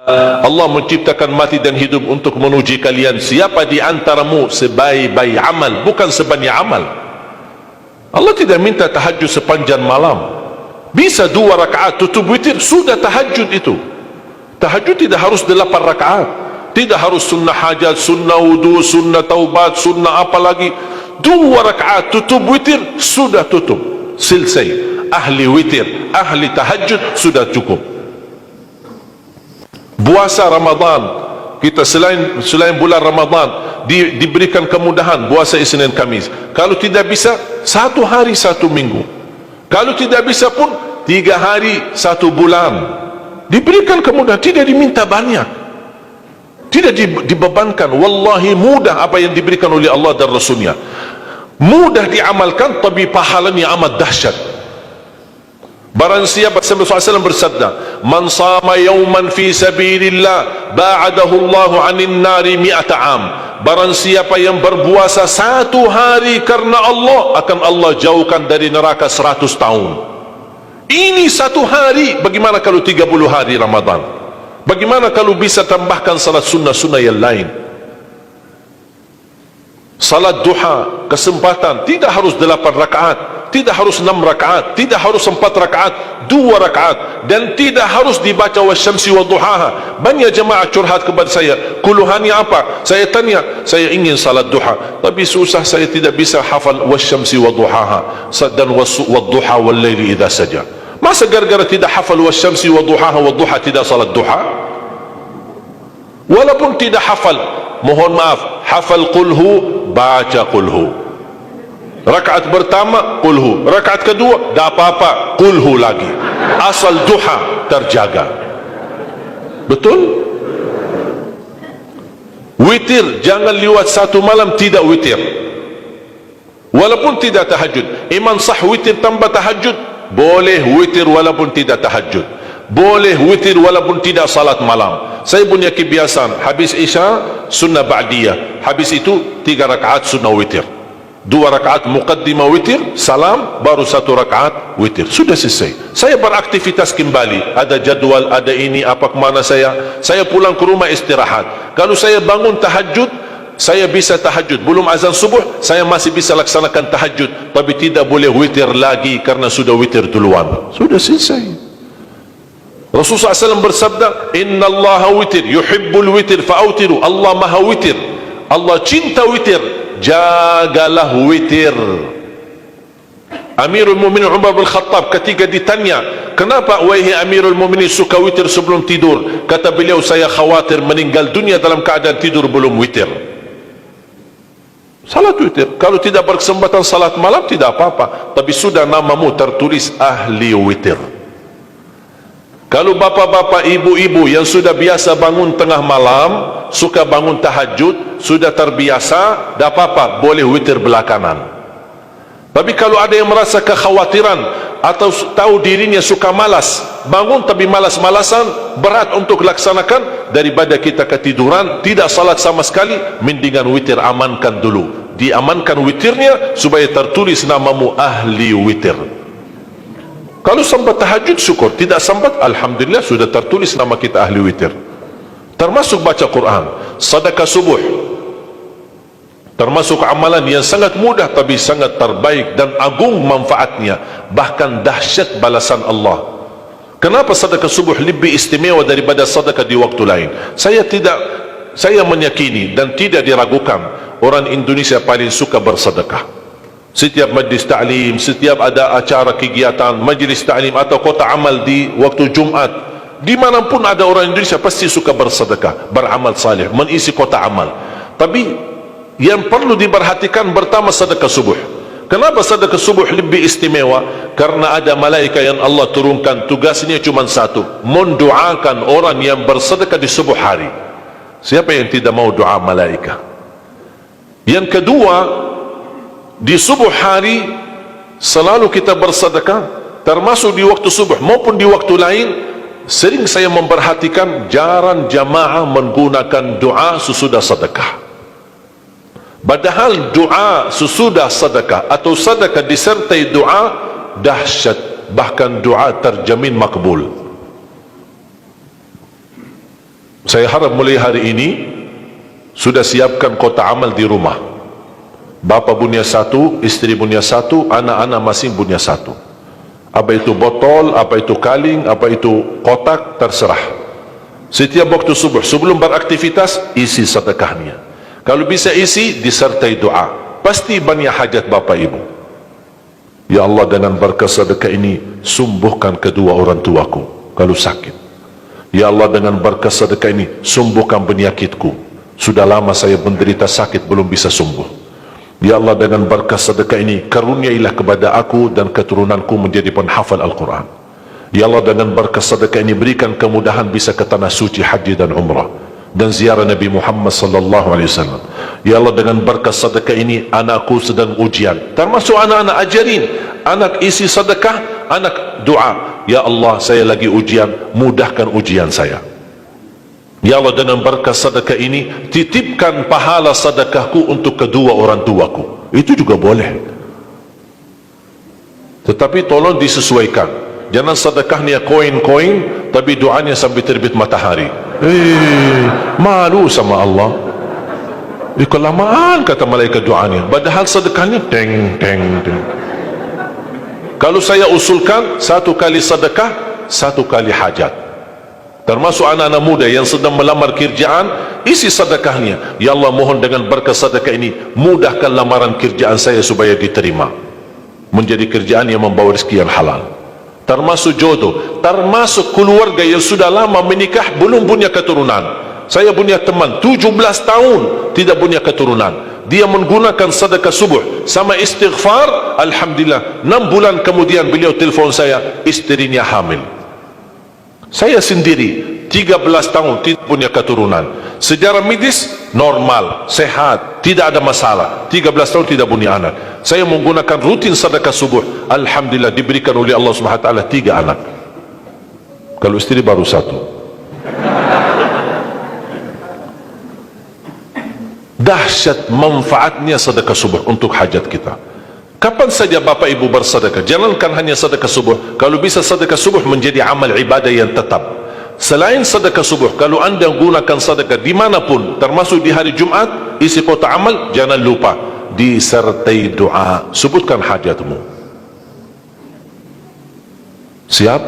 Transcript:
Allah menciptakan mati dan hidup untuk menguji kalian siapa di antaramu sebaik-baik amal, bukan sebanyak amal. Allah tidak minta tahajud sepanjang malam. Bisa 2 rakaat tutup witir, sudah tahajud itu. Tahajud tidak harus 8 rakaat, tidak harus sunnah hajat, sunnah wudu, sunnah taubat, sunnah apa lagi. 2 rakaat tutup witir, sudah tutup, selesai. Ahli witir, ahli tahajud, sudah cukup. Puasa Ramadan, kita selain bulan Ramadan diberikan kemudahan puasa Isnin Kamis. Kalau tidak bisa 1 hari 1 minggu, kalau tidak bisa pun 3 hari 1 bulan. Diberikan kemudahan, tidak diminta banyak, tidak dibebankan. Wallahi mudah apa yang diberikan oleh Allah dan Rasulnya, mudah diamalkan, tapi pahalanya amat dahsyat. Barang siapa, Rasulullah SAW bersabda, man sama yawman fi sabilillah ba'adahu Allahu 'anil nari 100 am. Barang siapa yang berpuasa 1 hari karena Allah, akan Allah jauhkan dari neraka 100 tahun. Ini 1 hari. Bagaimana kalau 30 hari Ramadan? Bagaimana kalau bisa tambahkan salat sunnah-sunnah yang lain? Salat duha, kesempatan, tidak harus 8 rakaat, tidak harus 6 rakaat, tidak harus 4 rakaat, 2 rakaat, dan tidak harus dibaca wasyamsi wa duhaha. Banyak jemaah curhat kepada saya, keluhannya apa? Saya tanya, saya ingin salat duha, tapi susah, saya tidak bisa hafal wasyamsi wa duhaha dan wadduha wal laili idza saja. Masa gara-gara tidak hafal wasyamsi wa duhaha wa duha tidak salat duha? Walaupun tidak hafal, mohon maaf, hafal qulhu, baca qulhu. Rakaat pertama qulhu, rakaat kedua tak apa-apa, qulhu lagi. Asal duha terjaga. Betul? Witir jangan lewat 1 malam tidak witir, walaupun tidak tahajud. Iman sah witir tambah tahajud, boleh witir walaupun tidak tahajud, boleh witir walaupun tidak salat malam. Saya punya kebiasaan, habis isya sunnah ba'diyah, habis itu 3 rakaat sunnah witir, 2 rakaat muqaddimah witir, salam, baru 1 rakaat witir, sudah selesai. Saya beraktivitas kembali, ada jadwal, ada ini, apa kemana saya pulang ke rumah istirahat. Kalau saya bangun tahajud, saya bisa tahajud, belum azan subuh saya masih bisa laksanakan tahajud, tapi tidak boleh witir lagi karena sudah witir duluan, sudah selesai. Rasulullah SAW bersabda, Inna Allah witir, yuhibbul witir fa'autiru. Allah maha witir, Allah cinta witir, jagalah witir. Amirul Mu'minin Umar bin Khattab ketika ditanya, kenapa wahai Amirul Mu'minin suka witir sebelum tidur? Kata beliau, saya khawatir meninggal dunia dalam keadaan tidur belum witir. Salat witir, kalau tidak berkesempatan salat malam tidak apa-apa, tapi sudah namamu tertulis ahli witir. Kalau bapak-bapak, ibu-ibu yang sudah biasa bangun tengah malam, suka bangun tahajud, sudah terbiasa, tak apa-apa, boleh witir belakangan. Tapi kalau ada yang merasa kekhawatiran atau tahu dirinya suka malas, bangun tapi malas-malasan, berat untuk laksanakan, daripada kita ketiduran tidak salat sama sekali, mendingan witir amankan dulu, diamankan witirnya supaya tertulis namamu ahli witir. Kalau sempat tahajud syukur, tidak sempat alhamdulillah sudah tertulis nama kita ahli witir. Termasuk baca Quran, sedekah subuh, termasuk amalan yang sangat mudah tapi sangat terbaik dan agung manfaatnya, bahkan dahsyat balasan Allah. Kenapa sedekah subuh lebih istimewa daripada sedekah di waktu lain? Saya meyakini dan tidak diragukan, orang Indonesia paling suka bersedekah. Setiap majlis ta'lim, setiap ada acara kegiatan majlis ta'lim atau kota amal di waktu Jumat, dimanapun ada orang Indonesia pasti suka bersedekah, beramal saleh, mengisi kota amal. Tapi yang perlu diperhatikan pertama sedekah subuh. Kenapa sedekah subuh lebih istimewa? Karena ada malaikat yang Allah turunkan, tugasnya cuma satu, mendoakan orang yang bersedekah di subuh hari. Siapa yang tidak mau doa malaikat? Yang kedua, di subuh hari selalu kita bersedekah, termasuk di waktu subuh maupun di waktu lain. Sering saya memperhatikan jarang jamaah menggunakan doa sesudah sedekah. Padahal doa sesudah sedekah atau sedekah disertai doa dahsyat, bahkan doa terjamin makbul. Saya harap mulai hari ini sudah siapkan kotak amal di rumah. Bapa punya satu, istri punya satu, anak-anak masing punya satu. Apa itu botol, apa itu kaling, apa itu kotak, terserah. Setiap waktu subuh sebelum beraktivitas, isi sedekahnya. Kalau bisa isi disertai doa, pasti banyak hajat bapa ibu. Ya Allah, dengan berkat sedekah ini sembuhkan kedua orang tuaku kalau sakit. Ya Allah, dengan berkat sedekah ini sembuhkan penyakitku, sudah lama saya menderita sakit belum bisa sembuh. Ya Allah, dengan berkat sedekah ini karuniailah kepada aku dan keturunanku menjadi penghafal Al-Quran. Ya Allah, dengan berkat sedekah ini berikan kemudahan bisa ke tanah suci haji dan umrah dan ziarah Nabi Muhammad sallallahu alaihi wasallam. Ya Allah, dengan berkat sedekah ini anakku sedang ujian, termasuk anak-anak ajarin, anak isi sedekah, anak doa, ya Allah saya lagi ujian, mudahkan ujian saya. Ya Allah, dengan berkat sedekah ini titipkan pahala sedekahku untuk kedua orang tuaku. Itu juga boleh, tetapi tolong disesuaikan. Jangan sedekahnya koin-koin tapi doanya sampai terbit matahari. Malu sama Allah. Kelamaan kata malaikat doanya, padahal sedekahnya teng teng teng. Kalau saya usulkan, satu kali sedekah, satu kali hajat. Termasuk anak-anak muda yang sedang melamar kerjaan, isi sedekahnya. Ya Allah, mohon dengan berkat sedekah ini mudahkan lamaran kerjaan saya supaya diterima, menjadi kerjaan yang membawa rezeki yang halal. Termasuk jodoh, termasuk keluarga yang sudah lama menikah belum punya keturunan. Saya punya teman 17 tahun tidak punya keturunan. Dia menggunakan sedekah subuh sama istighfar, alhamdulillah 6 bulan kemudian beliau telefon saya, istrinya hamil. Saya sendiri 13 tahun tidak punya keturunan. Sejarah medis normal, sehat, tidak ada masalah. 13 tahun tidak punya anak. Saya menggunakan rutin sedekah subuh, alhamdulillah diberikan oleh Allah Subhanahu wa taala 3 anak. Kalau istri baru 1. Dahsyat manfaatnya sedekah subuh untuk hajat kita. Kapan saja bapak ibu bersedekah, jangankan hanya sedekah subuh, kalau bisa sedekah subuh menjadi amal ibadah yang tetap. Selain sedekah subuh, kalau anda gunakan sedekah dimanapun, termasuk di hari Jumat, isi kotak amal, jangan lupa disertai doa, sebutkan hajatmu. Siap?